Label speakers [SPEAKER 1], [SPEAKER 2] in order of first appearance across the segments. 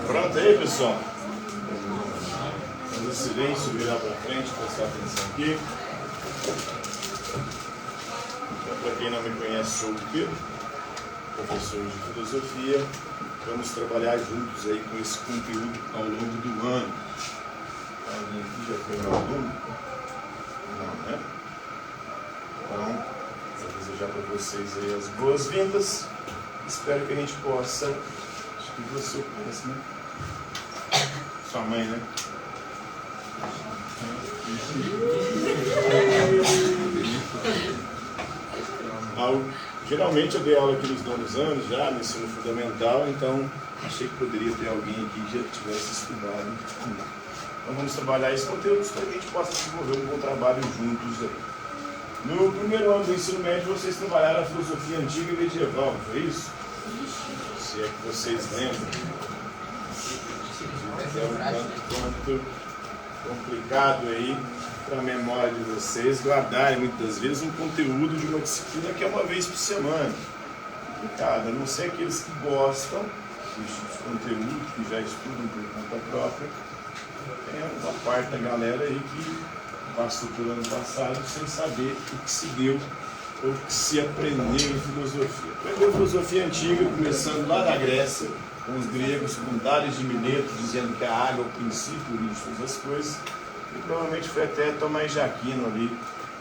[SPEAKER 1] Pronto aí, pessoal? Fazer silêncio, virar para frente, prestar atenção aqui. Então, para quem não me conhece, sou o Pedro, professor de filosofia. Vamos trabalhar juntos aí com esse conteúdo ao longo do ano. Alguém aqui já foi meu aluno? Não, né? Então, vou desejar para vocês aí as boas-vindas. Espero que a gente possa... Acho que você conhece, né? Sua mãe, né? Geralmente eu dei aula aqui nos 9 anos já, no ensino fundamental, então achei que poderia ter alguém aqui que já tivesse estudado. Então vamos trabalhar esses conteúdos para que a gente possa desenvolver um bom trabalho juntos aí. No primeiro ano do ensino médio vocês trabalharam a filosofia antiga e medieval, não foi isso? Se é que vocês lembram. É um tanto quanto complicado aí para a memória de vocês guardarem muitas vezes um conteúdo de uma disciplina que é uma vez por semana. Complicado, a não ser aqueles que gostam dos conteúdos, que já estudam por conta própria. Tem uma parte da galera aí que passou pelo ano passado sem saber o que se deu ou o que se aprendeu em filosofia. Aprendeu filosofia antiga, começando lá da Grécia, com os gregos, com Tales de Mileto, dizendo que a água é o princípio de todas as coisas. E provavelmente foi até Tomás de Aquino ali,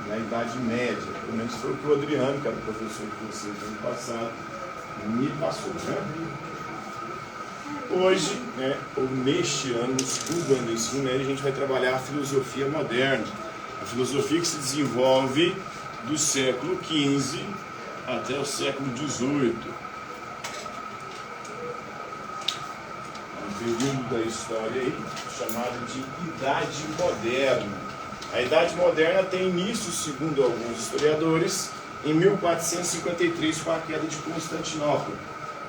[SPEAKER 1] na Idade Média. Pelo menos foi o que o Adriano, que era o professor de vocês no ano passado, me passou, né? Hoje, né, ou neste ano, no segundo ano do ensino médio, a gente vai trabalhar a filosofia moderna. A filosofia que se desenvolve do século XV até o século XVIII. Um período da história aí, chamado de Idade Moderna. A Idade Moderna tem início, segundo alguns historiadores, em 1453, com a queda de Constantinopla,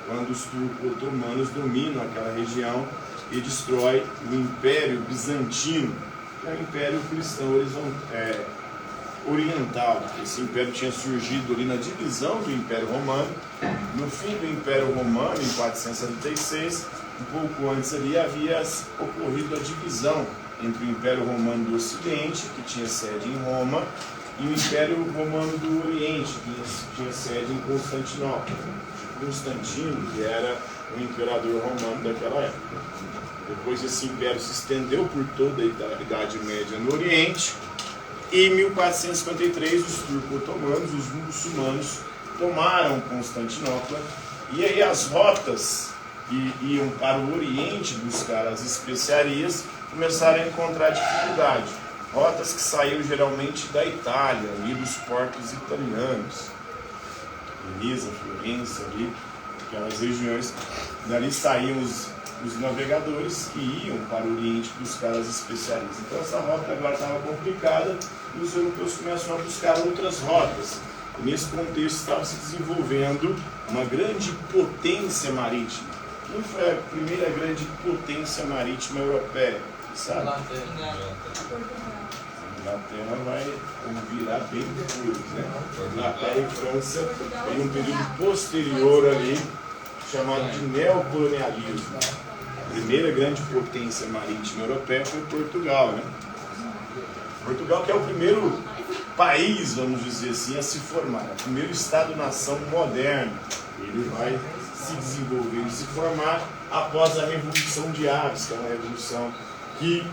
[SPEAKER 1] quando os turcos otomanos dominam aquela região e destrói o Império Bizantino, que é o Império Cristão Oriental. Esse império tinha surgido ali na divisão do Império Romano. No fim do Império Romano, em 476, um pouco antes ali, havia ocorrido a divisão entre o Império Romano do Ocidente, que tinha sede em Roma, e o Império Romano do Oriente, que tinha sede em Constantinopla. Constantino, que era o imperador romano daquela época. Depois esse império se estendeu por toda a Idade Média no Oriente, e em 1453 os turcos otomanos, os muçulmanos, tomaram Constantinopla, e aí as rotas que iam para o Oriente buscar as especiarias começaram a encontrar dificuldade. Rotas que saíam geralmente da Itália, ali dos portos italianos. Veneza, Florença, ali, aquelas regiões. Dali saíam os navegadores que iam para o Oriente buscar as especiarias. Então essa rota agora estava complicada e os europeus começam a buscar outras rotas. E nesse contexto estava se desenvolvendo uma grande potência marítima. Quem foi a primeira grande potência marítima europeia? Sabe? Inglaterra vai virar bem depois, né? Inglaterra e França em um período posterior ali, chamado de neocolonialismo. A primeira grande potência marítima europeia foi Portugal, né? Portugal que é o primeiro país, vamos dizer assim, a se formar, o primeiro Estado-nação moderno. Ele vai se desenvolver e se formar após a Revolução de Aves, que é uma revolução que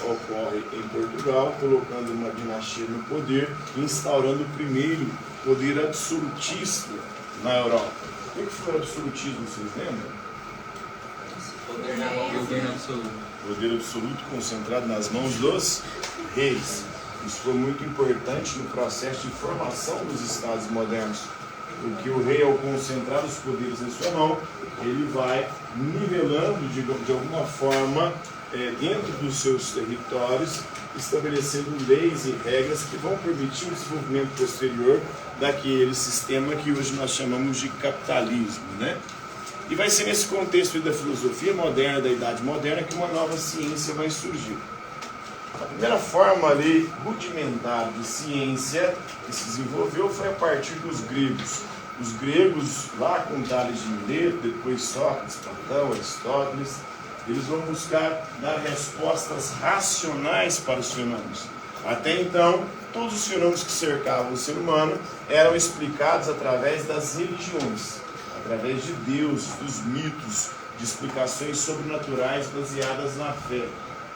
[SPEAKER 1] ocorre em Portugal, colocando uma dinastia no poder, instaurando o primeiro poder absolutista na Europa. O que foi o absolutismo, vocês lembram?
[SPEAKER 2] Poder absoluto.
[SPEAKER 1] Poder absoluto concentrado nas mãos dos reis. Isso foi muito importante no processo de formação dos estados modernos, porque o rei, ao concentrar os poderes em sua mão, ele vai nivelando de alguma forma dentro dos seus territórios, estabelecendo leis e regras que vão permitir o desenvolvimento posterior daquele sistema que hoje nós chamamos de capitalismo, né? E vai ser nesse contexto da filosofia moderna, da Idade Moderna, que uma nova ciência vai surgir. A primeira forma ali rudimentar de ciência que se desenvolveu foi a partir dos gregos. Os gregos, lá com Tales de Mileto, depois Sócrates, Platão, Aristóteles, eles vão buscar dar respostas racionais para os fenômenos. Até então, todos os fenômenos que cercavam o ser humano eram explicados através das religiões, através de Deus, dos mitos, de explicações sobrenaturais baseadas na fé.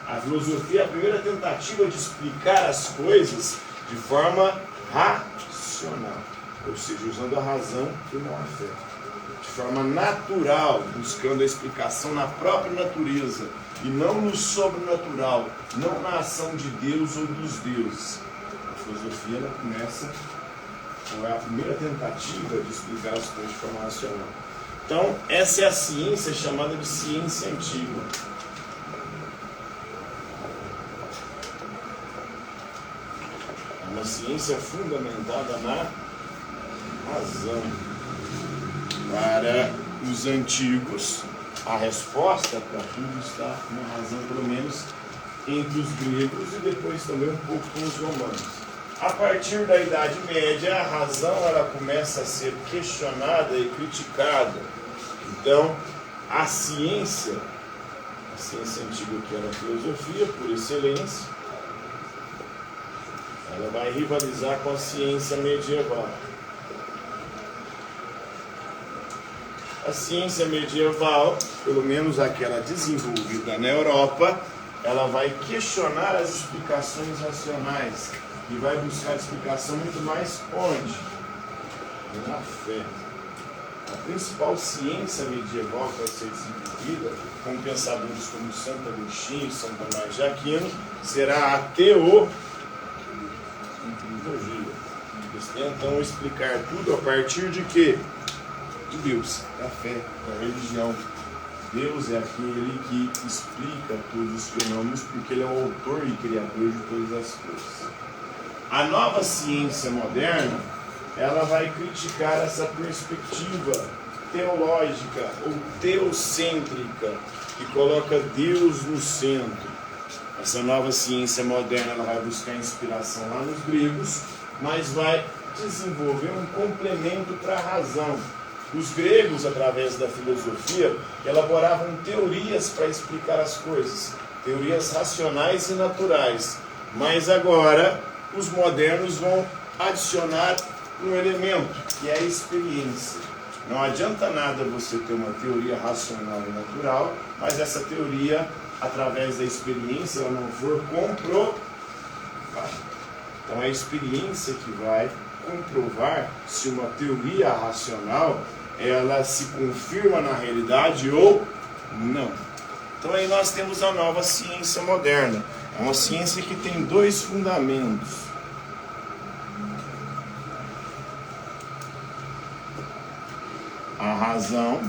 [SPEAKER 1] A filosofia é a primeira tentativa de explicar as coisas de forma racional, ou seja, usando a razão e não a fé. De forma natural, buscando a explicação na própria natureza e não no sobrenatural, não na ação de Deus ou dos deuses. A filosofia ela começa, ou é a primeira tentativa de explicar as coisas de forma racional. Então, essa é a ciência chamada de ciência antiga. É uma ciência fundamentada na razão. Para os antigos, a resposta para tudo está na razão, pelo menos entre os gregos e depois também um pouco com os romanos. A partir da Idade Média, a razão ela começa a ser questionada e criticada. Então, a ciência antiga que era a filosofia, por excelência, ela vai rivalizar com a ciência medieval. A ciência medieval, pelo menos aquela desenvolvida na Europa, ela vai questionar as explicações racionais e vai buscar explicação muito mais onde? Na fé. A principal ciência medieval que vai ser desenvolvida, com pensadores como Santo Agostinho e São Tomás de Aquino, será a teologia. Eles tentam explicar tudo a partir de quê? De Deus, da fé, da religião. Deus é aquele que explica todos os fenômenos, porque Ele é o autor e criador de todas as coisas. A nova ciência moderna, ela vai criticar essa perspectiva teológica ou teocêntrica, que coloca Deus no centro. Essa nova ciência moderna, ela vai buscar inspiração lá nos gregos, mas vai desenvolver um complemento para a razão. Os gregos, através da filosofia, elaboravam teorias para explicar as coisas, teorias racionais e naturais. Mas agora, os modernos vão adicionar um elemento, que é a experiência. Não adianta nada você ter uma teoria racional e natural, mas essa teoria, através da experiência, ela não for comprovada. Então é a experiência que vai comprovar se uma teoria racional ela se confirma na realidade ou não. Então aí nós temos a nova ciência moderna. É uma ciência que tem dois fundamentos. A razão,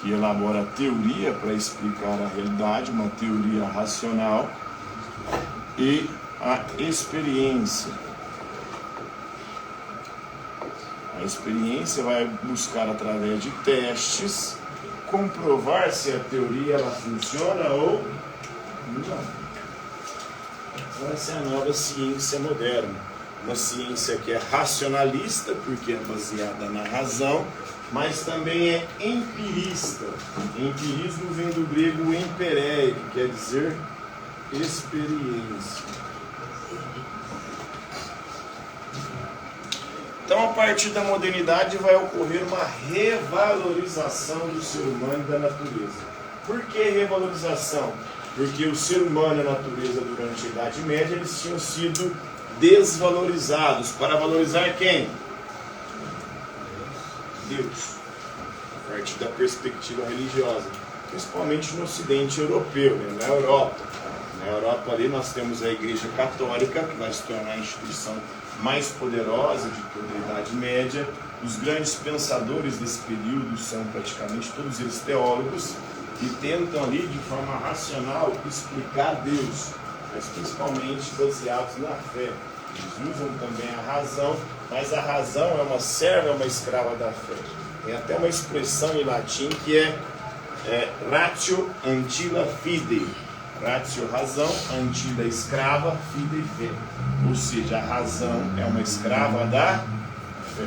[SPEAKER 1] que elabora teoria para explicar a realidade, uma teoria racional, e a experiência. A experiência vai buscar, através de testes, comprovar se a teoria ela funciona ou não. Então, essa é a nova ciência moderna. Uma ciência que é racionalista, porque é baseada na razão, mas também é empirista. Empirismo vem do grego emperei, que quer dizer experiência. Então, a partir da modernidade, vai ocorrer uma revalorização do ser humano e da natureza. Por que revalorização? Porque o ser humano e a natureza, durante a Idade Média, eles tinham sido desvalorizados. Para valorizar quem? Deus. A partir da perspectiva religiosa. Principalmente no Ocidente europeu, né? Na Europa. Na Europa ali nós temos a Igreja Católica, que vai se tornar a instituição mais poderosa de toda a Idade Média. Os grandes pensadores desse período são praticamente todos eles teólogos, que tentam ali de forma racional explicar Deus, mas principalmente baseados na fé. Eles usam também a razão, mas a razão é uma serva, é uma escrava da fé. Tem até uma expressão em latim que é ratio antila fide. Ratio, razão, antila, escrava, fide, fé. Ou seja, a razão é uma escrava da fé.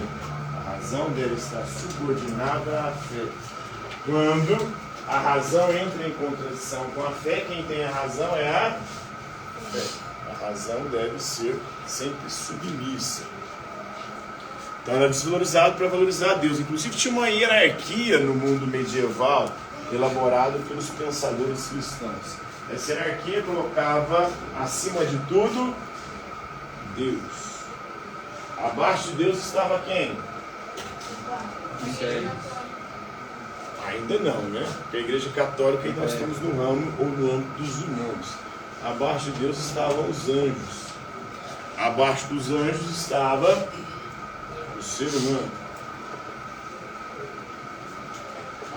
[SPEAKER 1] A razão deve estar subordinada à fé. Quando a razão entra em contradição com a fé, quem tem a razão é a fé. A razão deve ser sempre submissa. Então era desvalorizado para valorizar a Deus. Inclusive tinha uma hierarquia no mundo medieval elaborada pelos pensadores cristãos. Essa hierarquia colocava acima de tudo Deus. Abaixo de Deus estava quem? Ainda não, né? Porque a Igreja Católica ainda nós estamos no ramo ou no âmbito dos irmãos. Abaixo de Deus estavam os anjos. Abaixo dos anjos estava o ser humano.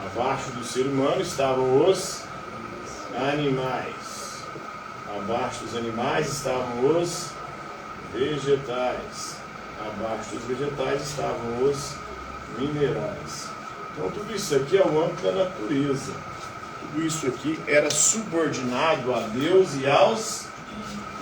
[SPEAKER 1] Abaixo do ser humano estavam os animais. Abaixo dos animais estavam os vegetais. Abaixo dos vegetais estavam os minerais. Então tudo isso aqui é o âmbito da natureza. Tudo isso aqui era subordinado a Deus e aos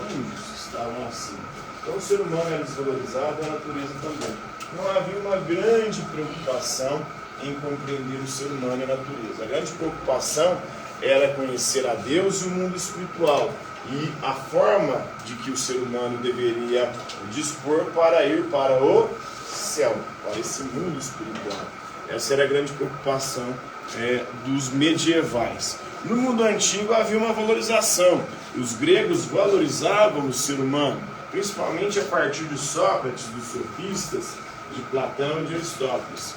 [SPEAKER 1] anjos que estavam acima. Então o ser humano era desvalorizado e a natureza também. Não havia uma grande preocupação em compreender o ser humano e a natureza. A grande preocupação era conhecer a Deus e o mundo espiritual e a forma de que o ser humano deveria dispor para ir para o céu, para esse mundo espiritual. Essa era a grande preocupação dos medievais. No mundo antigo havia uma valorização. Os gregos valorizavam o ser humano, principalmente a partir de Sócrates, dos sofistas, de Platão e de Aristóteles.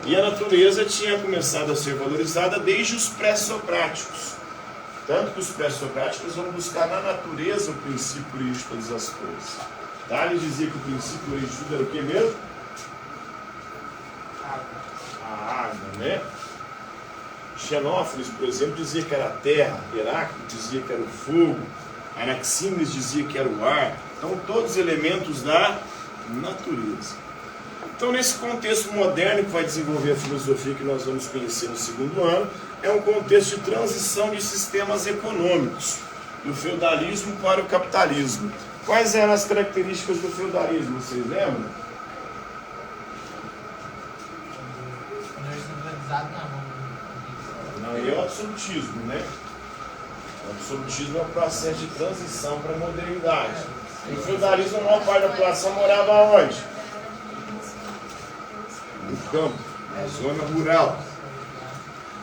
[SPEAKER 1] E a natureza tinha começado a ser valorizada desde os pré-socráticos. Tanto que os pré-socráticos vão buscar na natureza o princípio origem de todas as coisas. Tales dizia que o princípio origem de tudo era o que mesmo? A água, né? Xenófanes, por exemplo, dizia que era a terra. Heráclito dizia que era o fogo. Anaxímenes dizia que era o ar. Então, todos elementos da natureza. Então, nesse contexto moderno que vai desenvolver a filosofia que nós vamos conhecer no segundo ano, é um contexto de transição de sistemas econômicos, do feudalismo para o capitalismo. Quais eram as características do feudalismo, vocês lembram? Não, é o absolutismo, né? O absolutismo é um processo de transição para a modernidade. No feudalismo, a maior parte da população morava onde? No campo, na zona rural.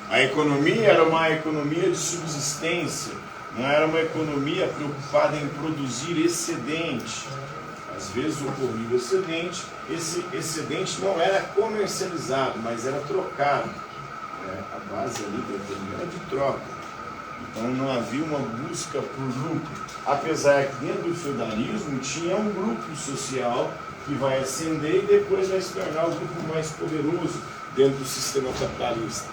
[SPEAKER 1] A economia era uma economia de subsistência, não era uma economia preocupada em produzir excedente. Às vezes ocorria o excedente, esse excedente não era comercializado, mas era trocado. A base ali da economia era de troca. Então não havia uma busca por lucro. Apesar que dentro do feudalismo tinha um grupo social que vai ascender e depois vai se tornar o grupo mais poderoso dentro do sistema capitalista.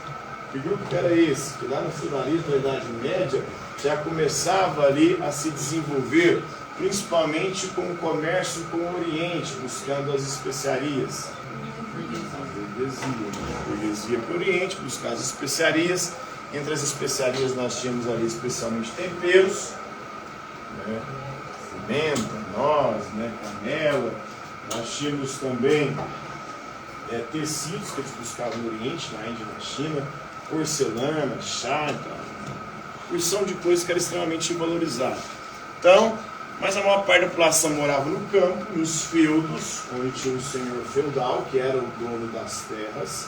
[SPEAKER 1] Que grupo que era esse? Que lá no feudalismo, na Idade Média, já começava ali a se desenvolver, principalmente com o comércio com o Oriente, buscando as especiarias. A burguesia para o Oriente, buscar as especiarias. Entre as especiarias nós tínhamos ali especialmente temperos, né? Pimenta, noz, né? Canela. Nós tínhamos também tecidos que eles buscavam no Oriente, na Índia e na China, porcelana, chá, porção de coisas que era extremamente valorizada. Então, mas a maior parte da população morava no campo, nos feudos, onde tinha o senhor feudal, que era o dono das terras.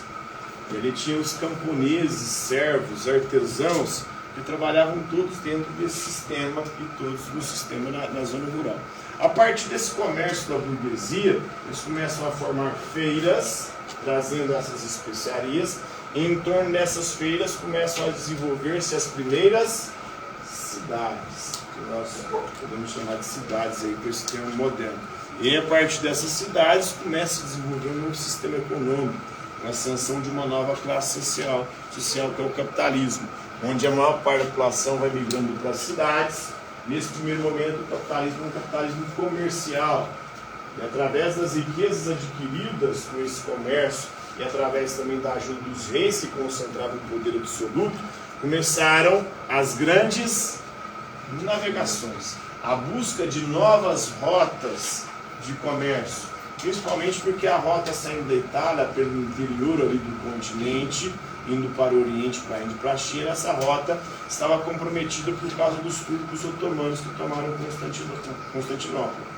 [SPEAKER 1] Ele tinha os camponeses, servos, artesãos, que trabalhavam todos dentro desse sistema e todos no sistema na zona rural. A partir desse comércio da burguesia, eles começam a formar feiras, trazendo essas especiarias, e em torno dessas feiras começam a desenvolver-se as primeiras cidades, que nós podemos chamar de cidades aí por esse termo moderno. E a partir dessas cidades começa a desenvolver um novo sistema econômico, a ascensão de uma nova classe social que é o capitalismo, onde a maior parte da população vai migrando para as cidades. Nesse primeiro momento, o capitalismo é um capitalismo comercial, e através das riquezas adquiridas com esse comércio e através também da ajuda dos reis que concentravam o poder absoluto, começaram as grandes navegações, a busca de novas rotas de comércio. principalmente porque a rota saindo da Itália pelo interior ali do continente, indo para o Oriente, para indo para a China, essa rota estava comprometida por causa dos turcos otomanos que tomaram Constantinopla.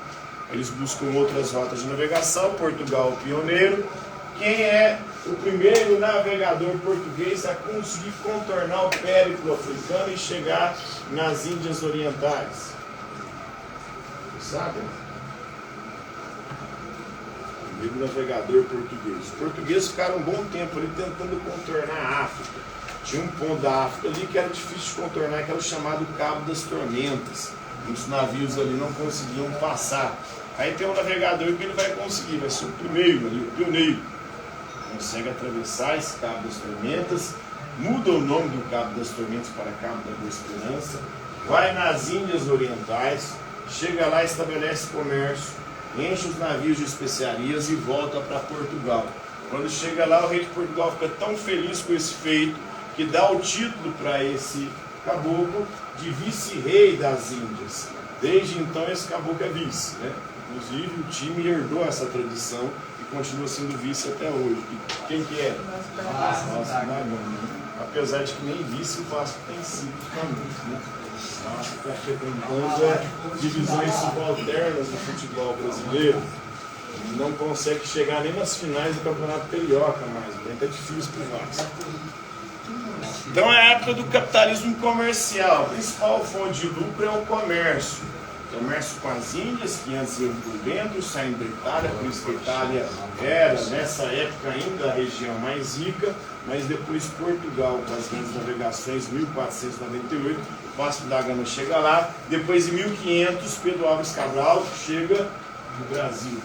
[SPEAKER 1] Eles buscam outras rotas de navegação, Portugal pioneiro. Quem é o primeiro navegador português a conseguir contornar o périplo africano e chegar nas Índias Orientais? Sabe? O primeiro navegador português. Os portugueses ficaram um bom tempo ali tentando contornar a África. Tinha um ponto da África ali que era difícil de contornar, que era o chamado Cabo das Tormentas. Muitos navios ali não conseguiam passar. Aí tem um navegador que ele vai conseguir, vai ser o primeiro ali, o pioneiro. Consegue atravessar esse Cabo das Tormentas, muda o nome do Cabo das Tormentas para Cabo da Boa Esperança, vai nas Índias Orientais, chega lá, estabelece comércio, enche os navios de especiarias e volta para Portugal. Quando chega lá, o rei de Portugal fica tão feliz com esse feito que dá o título para esse caboclo de vice-rei das Índias. Desde então esse caboclo é vice, né? Inclusive o time herdou essa tradição e continua sendo vice até hoje. E quem que é? Vasco da Gama, né? Apesar de que nem vice o Vasco tem sido ultimamente, né? O Vasco está frequentando divisões subalternas do futebol brasileiro. Não consegue chegar nem nas finais do Campeonato Carioca mais, então é difícil para o Vasco. Então é a época do capitalismo comercial. A principal fonte de lucro é o comércio. Comércio com as Índias, que antes iam por dentro, saindo da Itália, por isso que a Itália era, nessa época, ainda a região mais rica, mas depois Portugal, com as grandes navegações, 1498, o Vasco da Gama chega lá, depois em 1500, Pedro Álvares Cabral chega no Brasil.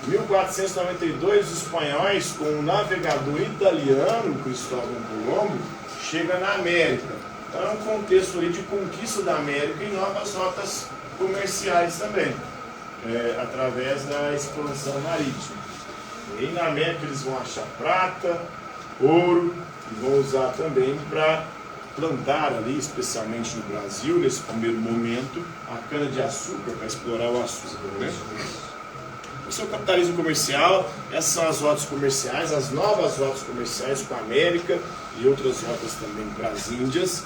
[SPEAKER 1] Em 1492, os espanhóis, com um navegador italiano, Cristóvão Colombo, chega na América. Então é um contexto ali de conquista da América e novas rotas comerciais também, através da expansão marítima. E na América eles vão achar prata, ouro, e vão usar também para plantar ali, especialmente no Brasil, nesse primeiro momento, a cana-de-açúcar, para explorar o açúcar, né? Esse é o capitalismo comercial, essas são as rotas comerciais, as novas rotas comerciais com a América e outras rotas também para as Índias.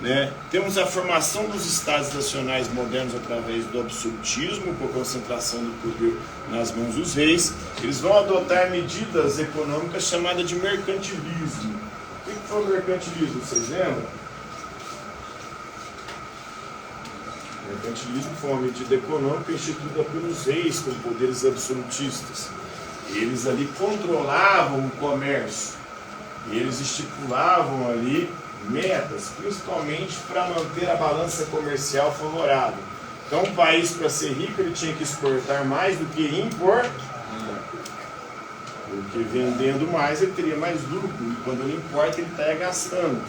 [SPEAKER 1] Né? Temos a formação dos estados nacionais modernos através do absolutismo, com a concentração do poder nas mãos dos reis. Eles vão adotar medidas econômicas chamadas de mercantilismo. O que foi o mercantilismo? Vocês lembram? O mercantilismo foi uma medida econômica instituída pelos reis com poderes absolutistas. Eles ali controlavam o comércio. Eles estipulavam ali metas, principalmente para manter a balança comercial favorável. Então, um país, para ser rico, ele tinha que exportar mais do que importar. Porque vendendo mais, ele teria mais lucro. E quando ele importa, ele está gastando.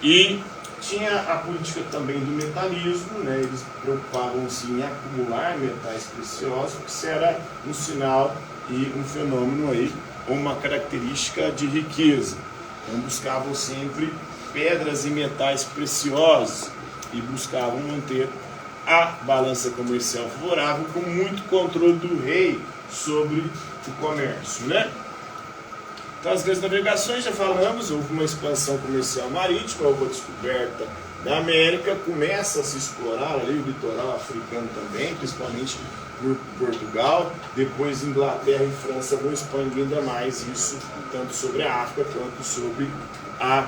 [SPEAKER 1] E tinha a política também do metalismo, né? Eles preocupavam-se em acumular metais preciosos, porque isso era um sinal e um fenômeno aí, uma característica de riqueza. Então, buscavam sempre pedras e metais preciosos e buscavam manter a balança comercial favorável com muito controle do rei sobre o comércio, né? Então as grandes navegações, já falamos, houve uma expansão comercial marítima, houve a descoberta da América, começa a se explorar ali o litoral africano também, principalmente por Portugal, depois Inglaterra e França vão expandir ainda mais isso, tanto sobre a África quanto sobre a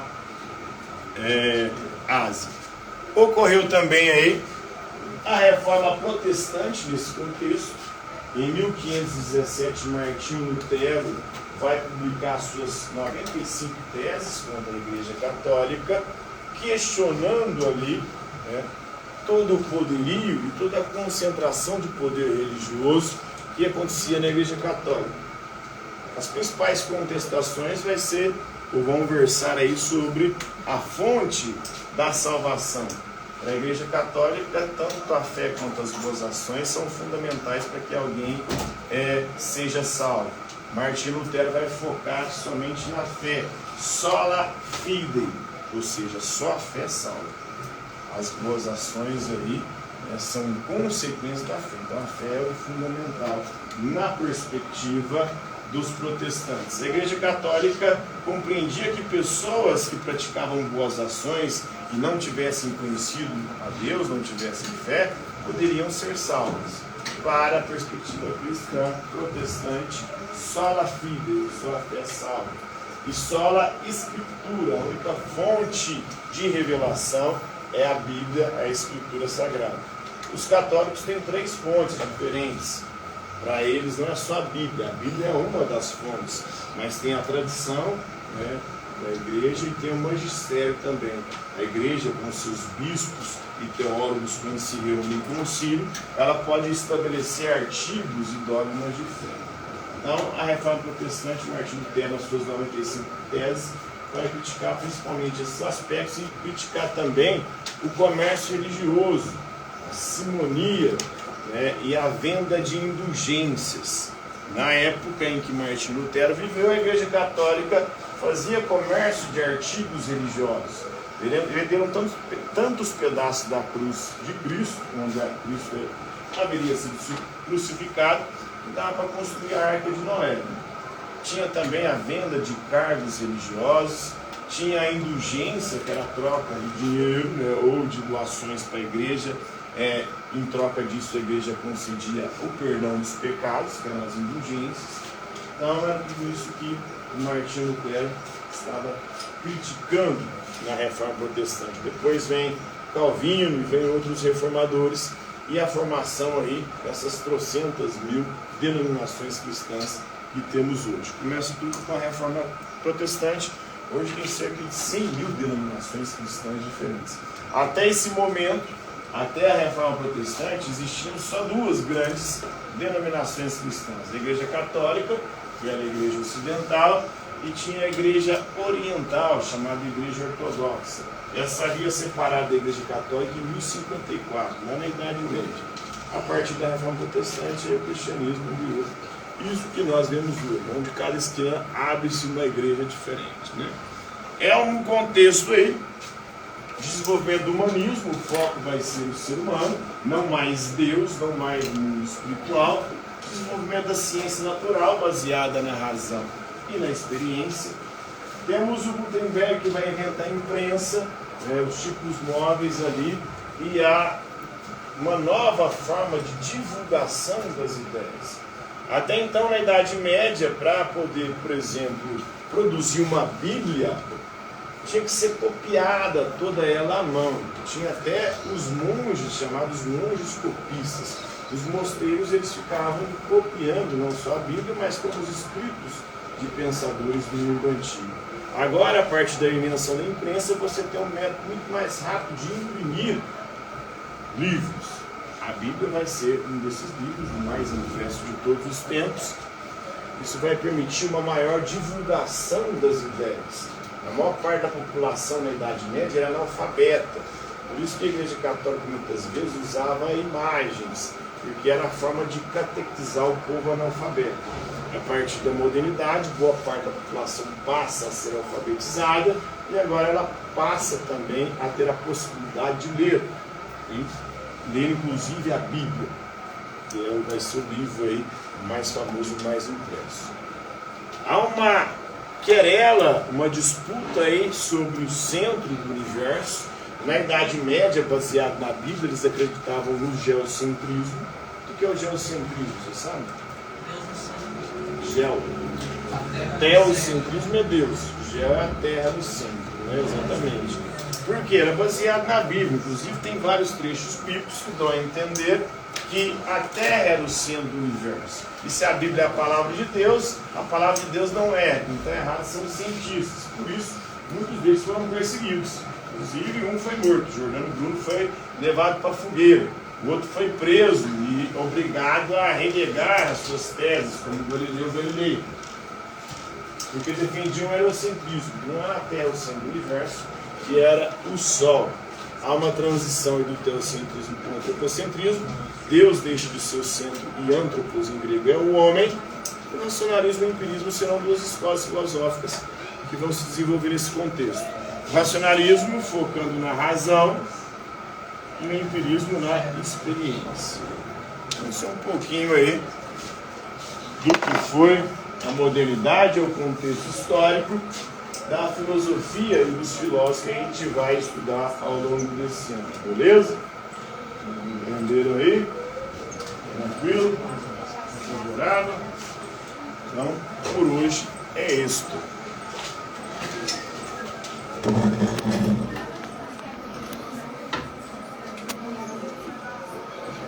[SPEAKER 1] Ásia. Ocorreu também aí a reforma protestante nesse contexto. Em 1517, Martinho Lutero vai publicar suas 95 teses contra a Igreja Católica, questionando ali todo o poderio e toda a concentração de poder religioso que acontecia na Igreja Católica. As principais contestações vão versar aí sobre a fonte da salvação. Para a Igreja Católica, tanto a fé quanto as boas ações são fundamentais para que alguém seja salvo. Martinho Lutero vai focar somente na fé, sola fide, ou seja, só a fé salva. As boas ações ali são consequências da fé. Então a fé é o fundamental na perspectiva dos protestantes. A Igreja Católica compreendia que pessoas que praticavam boas ações e não tivessem conhecido a Deus, não tivessem fé, poderiam ser salvas. Para a perspectiva cristã protestante, sola fide, só a fé salva. E sola escritura, a única fonte de revelação é a Bíblia, a Escritura Sagrada. Os católicos têm 3 fontes diferentes. Para eles não é só a Bíblia é uma das fontes, mas tem a tradição, né, da igreja e tem o magistério também. A igreja, com seus bispos e teólogos, quando se reúnem em concílio, ela pode estabelecer artigos e dogmas de fé. Então, a Reforma Protestante, Martinho Lutero, nas suas 95 teses, vai criticar principalmente esses aspectos e criticar também o comércio religioso, a simonia, né, e a venda de indulgências. Na época em que Martinho Lutero viveu, a Igreja Católica fazia comércio de artigos religiosos. Venderam tantos pedaços da cruz de Cristo, onde a Cristo haveria sido crucificado, que dava para construir a Arca de Noé. Tinha também a venda de cargos religiosos, tinha a indulgência, que era a troca de dinheiro, né, ou de doações para a igreja. Em troca disso, a igreja concedia o perdão dos pecados, que eram as indulgências. Então, era tudo isso que o Martinho Lutero estava criticando na Reforma Protestante. Depois vem Calvino e vem outros reformadores, e a formação aí dessas trocentas mil denominações cristãs que temos hoje. Começa tudo com a Reforma Protestante. Hoje tem cerca de 100 mil denominações cristãs diferentes. Até esse momento, até a Reforma Protestante, existiam só 2 grandes denominações cristãs. A Igreja Católica, que era a Igreja Ocidental, e tinha a Igreja Oriental, chamada Igreja Ortodoxa. Essa havia separado da Igreja Católica em 1054, lá na Idade Média. A partir da Reforma Protestante, o cristianismo virou isso que nós vemos hoje, onde cada esquina abre-se uma igreja diferente, né? É um contexto aí, desenvolvimento do humanismo, o foco vai ser o ser humano, não mais Deus, não mais o mundo espiritual. Desenvolvimento da ciência natural, baseada na razão e na experiência. Temos o Gutenberg, que vai inventar a imprensa, os tipos móveis ali, e há uma nova forma de divulgação das ideias. Até então, na Idade Média, para poder, por exemplo, produzir uma Bíblia, tinha que ser copiada toda ela à mão. Tinha até os monges, chamados monges copistas. Os mosteiros, eles ficavam copiando não só a Bíblia, mas como os escritos de pensadores do mundo antigo. Agora, a partir da invenção da imprensa, você tem um método muito mais rápido de imprimir livros. A Bíblia vai ser um desses livros, o mais impresso de todos os tempos. Isso vai permitir uma maior divulgação das ideias. A maior parte da população na Idade Média era analfabeta. Por isso que a Igreja Católica muitas vezes usava imagens, porque era a forma de catequizar o povo analfabeto. A partir da modernidade, boa parte da população passa a ser alfabetizada e agora ela passa também a ter a possibilidade de ler. E ler inclusive a Bíblia, que vai ser o livro aí mais famoso, mais impresso. Há uma querela, uma disputa aí sobre o centro do universo. Na Idade Média, baseado na Bíblia, eles acreditavam no geocentrismo. O que é o geocentrismo, você sabe? Geo. Teocentrismo é Deus. Geo é a terra do centro, né? Exatamente. Porque era baseado na Bíblia. Inclusive tem vários trechos bíblicos que dão a entender que a Terra era o centro do universo. E se a Bíblia é a palavra de Deus, a palavra de Deus não é. Então errados são os cientistas. Por isso, muitos deles foram perseguidos. Inclusive um foi morto. Jordano Bruno foi levado para a fogueira. O outro foi preso e obrigado a renegar as suas teses, como Galileu Galilei. Porque defendiam o heliocentrismo. Não era a Terra o centro do universo, que era o Sol. Há uma transição do teocentrismo para o antropocentrismo. Deus deixa de ser o centro e antropos em grego é o homem. O racionalismo e o empirismo serão 2 escolas filosóficas que vão se desenvolver nesse contexto. O racionalismo focando na razão e o empirismo na experiência. Então, isso é um pouquinho aí do que foi a modernidade, o contexto histórico da filosofia e dos filósofos que a gente vai estudar ao longo desse ano, beleza? Entenderam aí? Tranquilo? Favorável? Então, por hoje é isto.